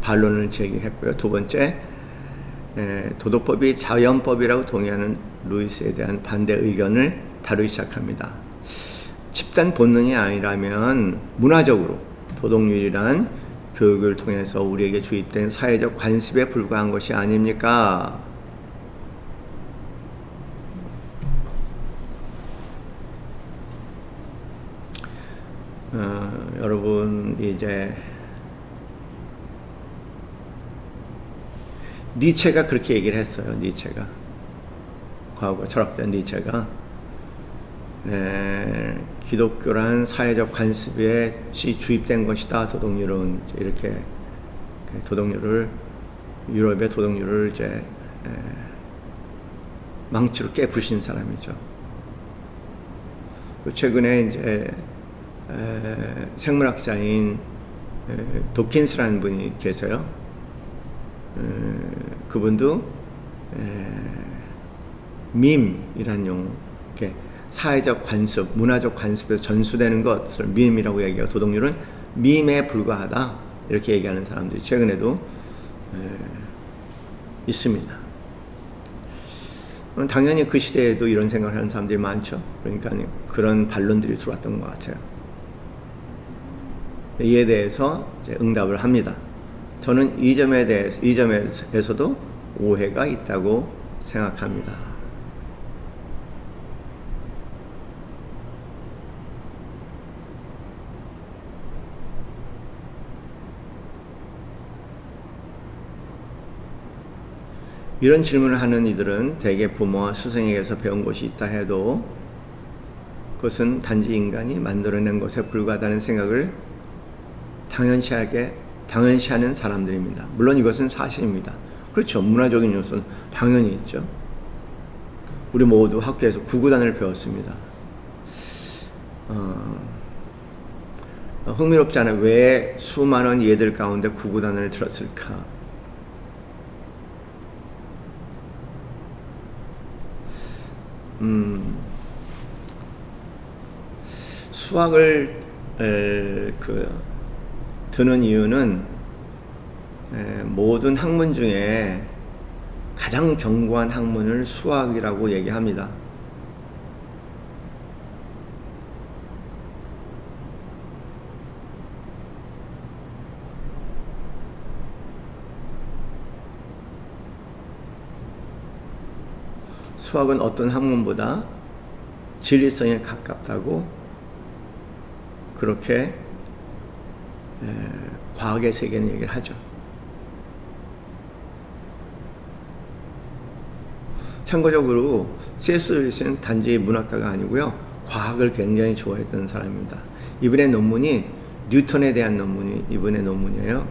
반론을 제기했고요. 두 번째, 도덕법이 자연법이라고 동의하는 루이스에 대한 반대 의견을 다루기 시작합니다. 집단 본능이 아니라면 문화적으로 도덕률이란 교육을 통해서 우리에게 주입된 사회적 관습에 불과한 것이 아닙니까? 여러분 이제 니체가 그렇게 얘기를 했어요. 니체가 과거 철학자 니체가 기독교란 사회적 관습에 주입된 것이다. 도덕률은 이렇게 도덕률을 유럽의 도덕률을 이제 망치로 깨부신 사람이죠. 최근에 이제 생물학자인 도킨스라는 분이 계세요. 그분도 밈이라는 용어, 사회적 관습, 문화적 관습에서 전수되는 것을 밈이라고 얘기하고 도덕률은 밈에 불과하다 이렇게 얘기하는 사람들이 최근에도 있습니다. 당연히 그 시대에도 이런 생각을 하는 사람들이 많죠. 그러니까 그런 반론들이 들어왔던 것 같아요. 이에 대해서 이제 응답을 합니다. 저는 이 점에서도 오해가 있다고 생각합니다. 이런 질문을 하는 이들은 대개 부모와 스승에게서 배운 것이 있다 해도 그것은 단지 인간이 만들어낸 것에 불과하다는 생각을 당연시하는 사람들입니다. 물론 이것은 사실입니다. 그렇죠. 문화적인 요소는 당연히 있죠. 우리 모두 학교에서 구구단을 배웠습니다. 흥미롭지 않아요. 왜 수많은 예들 가운데 구구단을 들었을까? 수학을 드는 이유는 모든 학문 중에 가장 견고한 학문을 수학이라고 얘기합니다. 수학은 어떤 학문보다 진리성에 가깝다고 그렇게 과학의 세계는 얘기를 하죠. 참고적으로 C.S. 루이스는 단지 문학가가 아니고요, 과학을 굉장히 좋아했던 사람입니다. 이분의 논문이 뉴턴에 대한 논문이 이분의 논문이에요.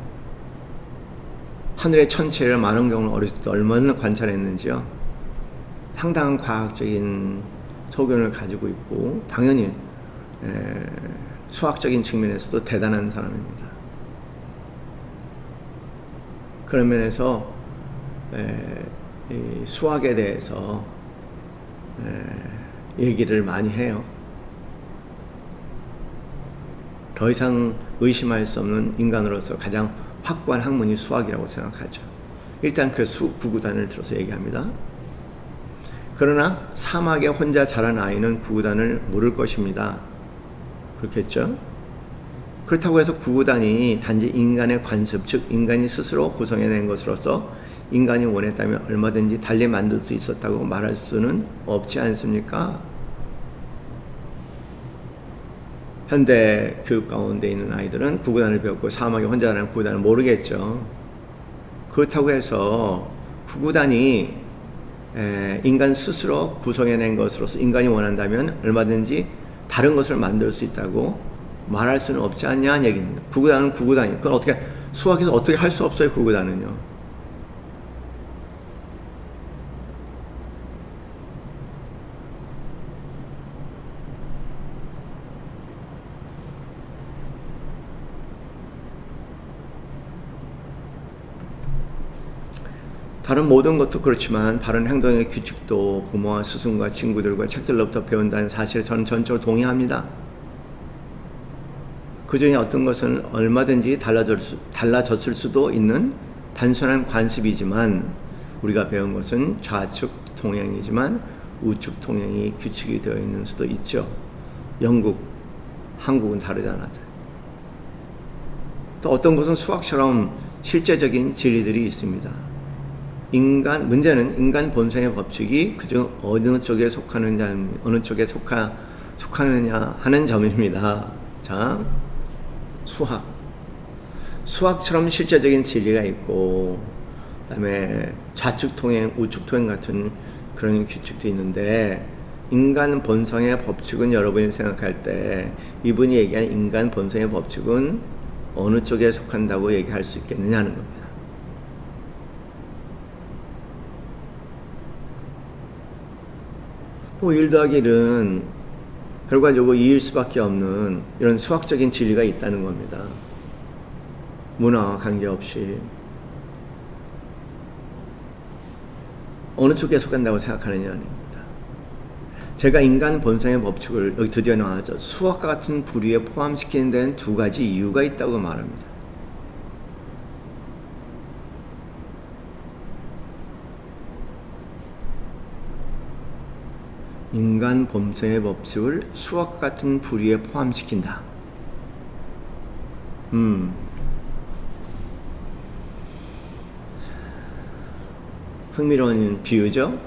하늘의 천체를 많은 경우는 어렸을 때 얼마나 관찰했는지요. 상당한 과학적인 소견을 가지고 있고 당연히 수학적인 측면에서도 대단한 사람입니다. 그런 면에서 이 수학에 대해서 얘기를 많이 해요. 더 이상 의심할 수 없는 인간으로서 가장 확고한 학문이 수학이라고 생각하죠. 일단 그 구구단을 들어서 얘기합니다. 그러나 사막에 혼자 자란 아이는 구구단을 모를 것입니다. 그렇겠죠? 그렇다고 해서 구구단이 단지 인간의 관습, 즉 인간이 스스로 구성해낸 것으로서 인간이 원했다면 얼마든지 달리 만들 수 있었다고 말할 수는 없지 않습니까? 현대 교육 가운데 있는 아이들은 구구단을 배웠고 사막에 혼자 자라는 구구단을 모르겠죠. 그렇다고 해서 구구단이 인간 스스로 구성해낸 것으로서 인간이 원한다면 얼마든지 다른 것을 만들 수 있다고 말할 수는 없지 않냐는 얘기입니다. 구구단은 구구단이에요. 그건 어떻게 수학에서 어떻게 할 수 없어요. 구구단은요. 다른 모든 것도 그렇지만 바른 행동의 규칙도 부모와 스승과 친구들과 책들로부터 배운다는 사실에 저는 전적으로 동의합니다. 그 중에 어떤 것은 얼마든지 달라졌을 수도 있는 단순한 관습이지만 우리가 배운 것은 좌측 통행이지만 우측 통행이 규칙이 되어 있는 수도 있죠. 한국은 다르잖아요. 또 어떤 것은 수학처럼 실제적인 진리들이 있습니다. 문제는 인간 본성의 법칙이 그중 어느 쪽에 속하느냐 하는 점입니다. 자, 수학처럼 실제적인 진리가 있고, 그다음에 좌측 통행, 우측 통행 같은 그런 규칙도 있는데, 인간 본성의 법칙은 여러분이 생각할 때 이분이 얘기한 인간 본성의 법칙은 어느 쪽에 속한다고 얘기할 수 있겠느냐는 겁니다. 뭐 1 더하기 1은 결과적으로 2일 수밖에 없는 이런 수학적인 진리가 있다는 겁니다. 문화와 관계없이 어느 쪽에 속한다고 생각하느냐는 겁니다. 제가 인간 본성의 법칙을 여기 드디어 나왔죠. 수학과 같은 부류에 포함시키는 데는 2가지 이유가 있다고 말합니다. 인간 본성의 법칙을 수학과 같은 부류에 포함시킨다. 흥미로운 비유죠.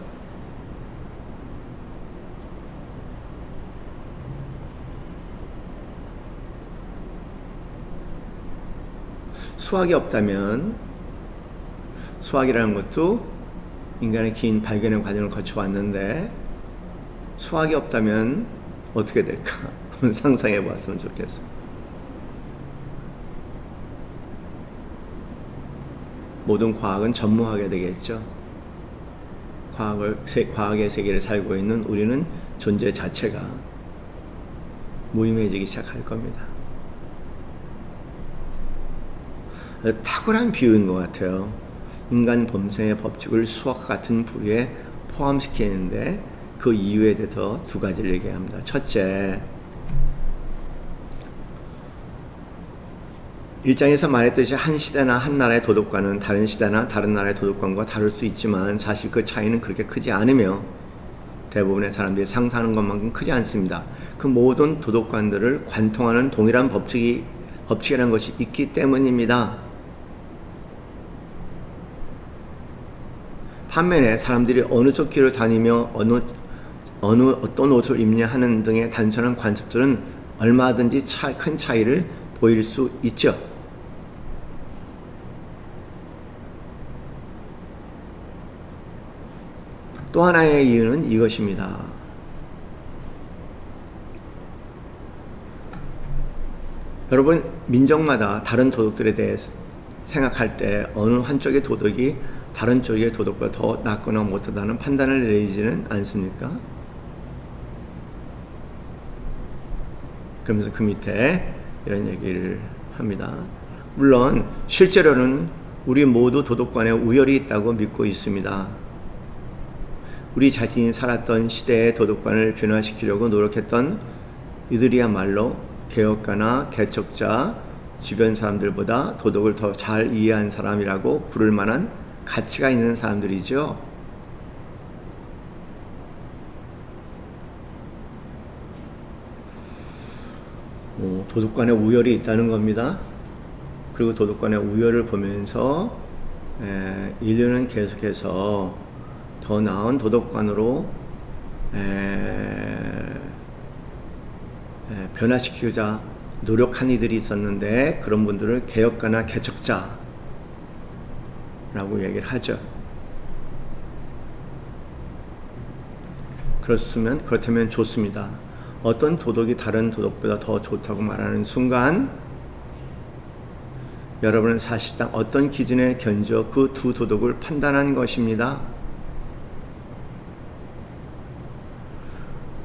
수학이 없다면, 수학이라는 것도 인간의 긴 발견의 과정을 거쳐왔는데 수학이 없다면 어떻게 될까? 한번 상상해 보았으면 좋겠어요. 모든 과학은 전무하게 되겠죠. 과학의 세계를 살고 있는 우리는 존재 자체가 무의미해지기 시작할 겁니다. 탁월한 비유인 것 같아요. 인간 본성의 법칙을 수학과 같은 부류에 포함시키는데 그 이유에 대해서 2가지를 얘기합니다. 첫째, 1장에서 말했듯이 한 시대나 한 나라의 도덕관은 다른 시대나 다른 나라의 도덕관과 다를 수 있지만 사실 그 차이는 그렇게 크지 않으며 대부분의 사람들이 상상하는 것만큼 크지 않습니다. 그 모든 도덕관들을 관통하는 동일한 법칙이라는 것이 있기 때문입니다. 반면에 사람들이 어느 쪽 길을 다니며 어떤 옷을 입냐 하는 등의 단순한 관습들은 얼마든지 큰 차이를 보일 수 있죠. 또 하나의 이유는 이것입니다. 여러분, 민족마다 다른 도덕들에 대해 생각할 때 어느 한쪽의 도덕이 다른 쪽의 도덕보다 더 낫거나 못하다는 판단을 내리지는 않습니까? 그러면서 그 밑에 이런 얘기를 합니다. 물론 실제로는 우리 모두 도덕관에 우열이 있다고 믿고 있습니다. 우리 자신이 살았던 시대의 도덕관을 변화시키려고 노력했던 이들이야말로 개혁가나 개척자, 주변 사람들보다 도덕을 더 잘 이해한 사람이라고 부를 만한 가치가 있는 사람들이죠. 도덕관에 우열이 있다는 겁니다. 그리고 도덕관의 우열을 보면서 인류는 계속해서 더 나은 도덕관으로 변화시키고자 노력한 이들이 있었는데 그런 분들을 개혁가나 개척자라고 얘기를 하죠. 그렇다면 좋습니다. 어떤 도덕이 다른 도덕보다 더 좋다고 말하는 순간 여러분은 사실상 어떤 기준에 견져 그 2 도덕을 판단한 것입니다.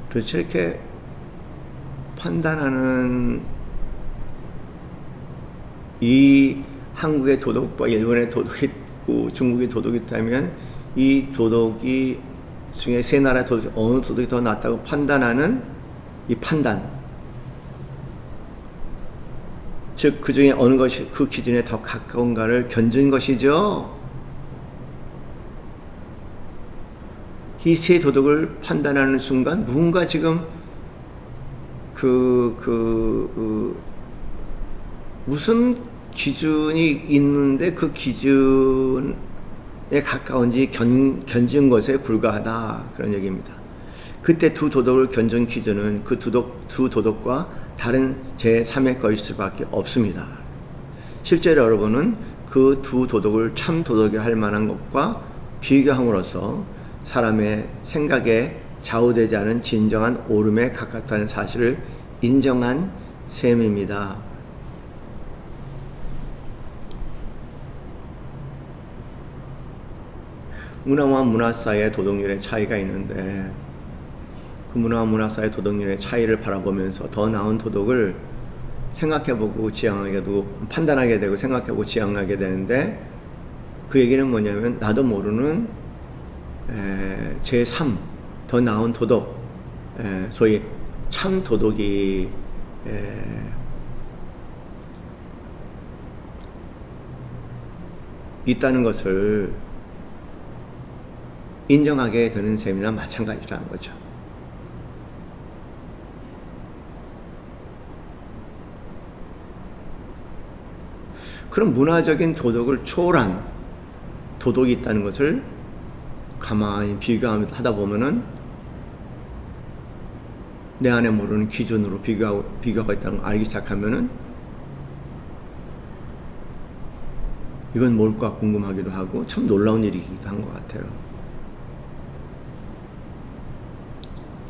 도대체 이렇게 판단하는 이 한국의 도덕과 일본의 도덕이 있고 중국의 도덕이 있다면 이 도덕이 중에 3 나라의 도덕 어느 도덕이 더 낫다고 판단하는 이 판단, 즉 그 중에 어느 것이 그 기준에 더 가까운가를 견준 것이죠. 이 세 도덕을 판단하는 순간 누군가 지금 무슨 기준이 있는데 그 기준에 가까운지 견진 것에 불과하다, 그런 얘기입니다. 그때 두 도덕을 견준 기준은 그 두 도덕과 다른 제3의 것일 수밖에 없습니다. 실제로 여러분은 그 두 도덕을 참 도덕이라 할 만한 것과 비교함으로써 사람의 생각에 좌우되지 않은 진정한 옳음에 가깝다는 사실을 인정한 셈입니다. 문화와 문화 사이의 도덕률의 차이가 있는데 그 문화와 문화 사이의 도덕률의 차이를 바라보면서 더 나은 도덕을 생각해보고 지향하게도 판단하게 되고 생각해보고 지향하게 되는데, 그 얘기는 뭐냐면 나도 모르는 제3 더 나은 도덕, 소위 참 도덕이 있다는 것을 인정하게 되는 셈이나 마찬가지라는 거죠. 그런 문화적인 도덕을 초월한 도덕이 있다는 것을 가만히 비교하다 보면은 내 안에 모르는 기준으로 비교가 있다는 걸 알기 시작하면은 이건 뭘까 궁금하기도 하고 참 놀라운 일이기도 한 것 같아요.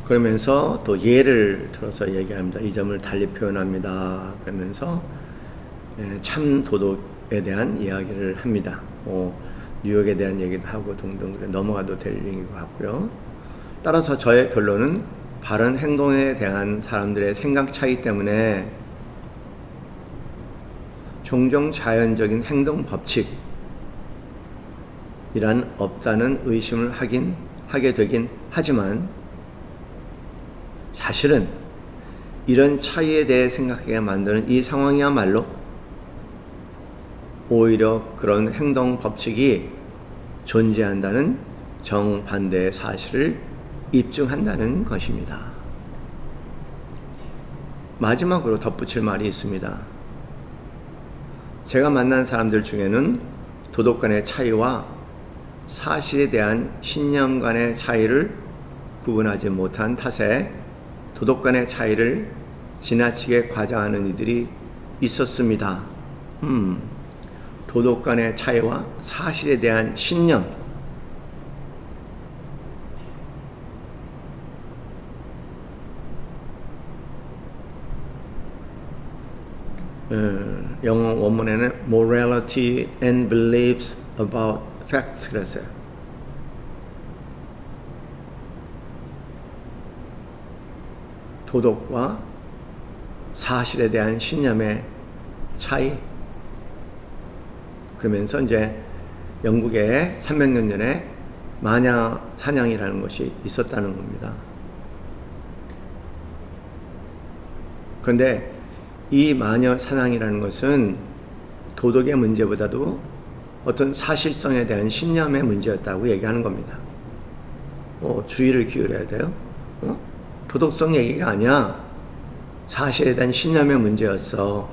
그러면서 또 예를 들어서 얘기합니다. 이 점을 달리 표현합니다. 그러면서 참 도덕에 대한 이야기를 합니다. 뉴욕에 대한 얘기도 하고 등등. 그래 넘어가도 될 얘기인 것 같고요. 따라서 저의 결론은 바른 행동에 대한 사람들의 생각 차이 때문에 종종 자연적인 행동 법칙이란 없다는 의심을 하게 되긴 하지만, 사실은 이런 차이에 대해 생각하게 만드는 이 상황이야말로 오히려 그런 행동 법칙이 존재한다는 정반대의 사실을 입증한다는 것입니다. 마지막으로 덧붙일 말이 있습니다. 제가 만난 사람들 중에는 도덕 간의 차이와 사실에 대한 신념 간의 차이를 구분하지 못한 탓에 도덕 간의 차이를 지나치게 과장하는 이들이 있었습니다. 도덕 간의 차이와 사실에 대한 신념, 영어 원문에는 morality and beliefs about facts 그랬어요. 도덕과 사실에 대한 신념의 차이. 그러면서 이제 영국에 300년 전에 마녀 사냥이라는 것이 있었다는 겁니다. 그런데 이 마녀 사냥이라는 것은 도덕의 문제보다도 어떤 사실성에 대한 신념의 문제였다고 얘기하는 겁니다. 주의를 기울여야 돼요. 도덕성 얘기가 아니야. 사실에 대한 신념의 문제였어.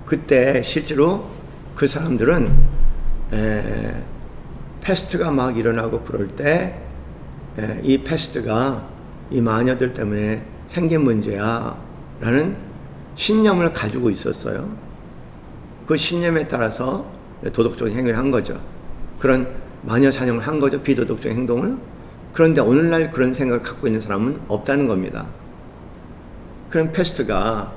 그때 실제로 그 사람들은 패스트가 막 일어나고 그럴 때 이 패스트가 이 마녀들 때문에 생긴 문제야 라는 신념을 가지고 있었어요. 그 신념에 따라서 도덕적인 행위를 한 거죠. 그런 마녀 사냥을 한 거죠. 비도덕적인 행동을. 그런데 오늘날 그런 생각을 갖고 있는 사람은 없다는 겁니다. 그런 패스트가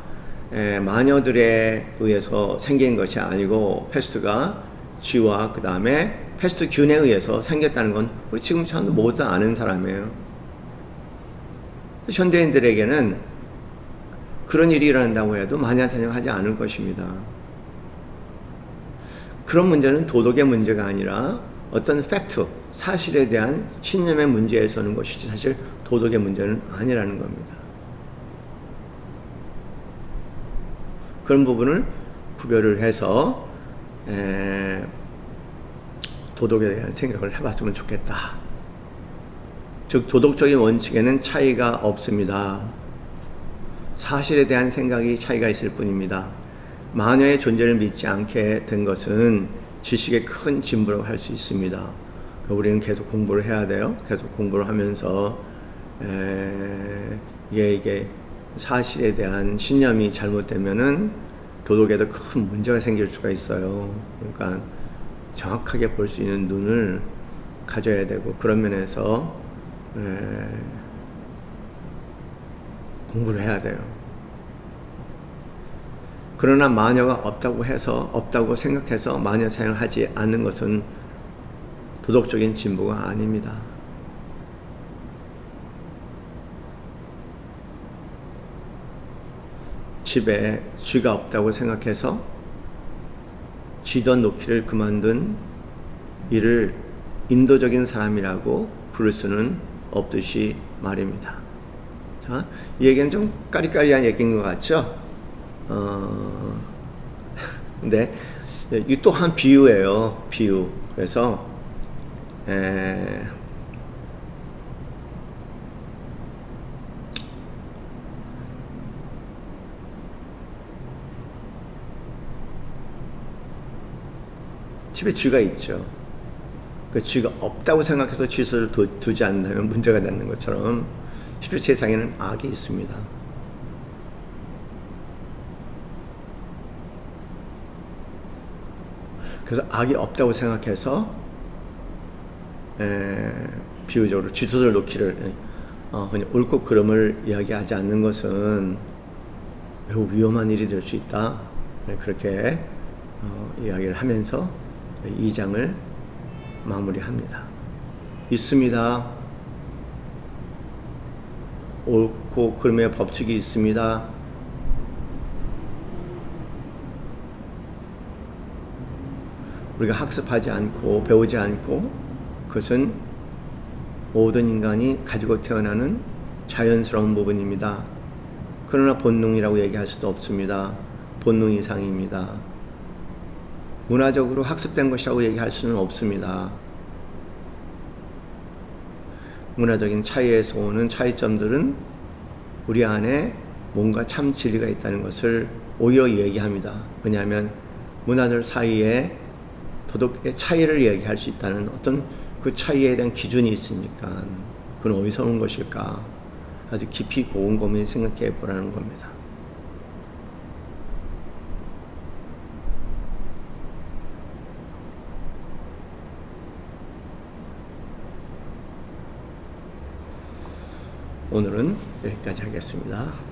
마녀들에 의해서 생긴 것이 아니고 패스트가 쥐와 그 다음에 패스트균에 의해서 생겼다는 건 우리 지금 사람들 모두 다 아는 사람이에요. 현대인들에게는 그런 일이 일어난다고 해도 마녀 사냥을 하지 않을 것입니다. 그런 문제는 도덕의 문제가 아니라 어떤 팩트, 사실에 대한 신념의 문제에 서는 것이지 사실 도덕의 문제는 아니라는 겁니다. 그런 부분을 구별을 해서 도덕에 대한 생각을 해봤으면 좋겠다. 즉 도덕적인 원칙에는 차이가 없습니다. 사실에 대한 생각이 차이가 있을 뿐입니다. 마녀의 존재를 믿지 않게 된 것은 지식의 큰 진보라고 할 수 있습니다. 우리는 계속 공부를 해야 돼요. 계속 공부를 하면서 이게 사실에 대한 신념이 잘못되면은 도덕에도 큰 문제가 생길 수가 있어요. 그러니까 정확하게 볼 수 있는 눈을 가져야 되고, 그런 면에서 공부를 해야 돼요. 그러나 마녀가 없다고 생각해서 마녀 사용을 하지 않는 것은 도덕적인 진보가 아닙니다. 집에 쥐가 없다고 생각해서 쥐던 놓기를 그만둔 이를 인도적인 사람이라고 부를 수는 없듯이 말입니다. 자, 이 얘기는 좀 까리까리한 얘기인 것 같죠? 근데 이 또한 비유예요. 비유. 그래서 집에 쥐가 있죠. 그 쥐가 없다고 생각해서 쥐를 두지 않는다면 문제가 되는 것처럼 실제 세상에는 악이 있습니다. 그래서 악이 없다고 생각해서 비유적으로 쥐젖을 놓기를 그냥 옳고 그름을 이야기하지 않는 것은 매우 위험한 일이 될 수 있다. 그렇게 이야기를 하면서 2장을 마무리합니다. 있습니다. 옳고 그름의 법칙이 있습니다. 우리가 학습하지 않고 배우지 않고, 그것은 모든 인간이 가지고 태어나는 자연스러운 부분입니다. 그러나 본능이라고 얘기할 수도 없습니다. 본능 이상입니다. 문화적으로 학습된 것이라고 얘기할 수는 없습니다. 문화적인 차이에서 오는 차이점들은 우리 안에 뭔가 참 진리가 있다는 것을 오히려 얘기합니다. 왜냐하면 문화들 사이에 도덕의 차이를 얘기할 수 있다는 어떤 그 차이에 대한 기준이 있으니까 그건 어디서 온 것일까? 아주 깊이 고운 생각해 보라는 겁니다. 오늘은 여기까지 하겠습니다.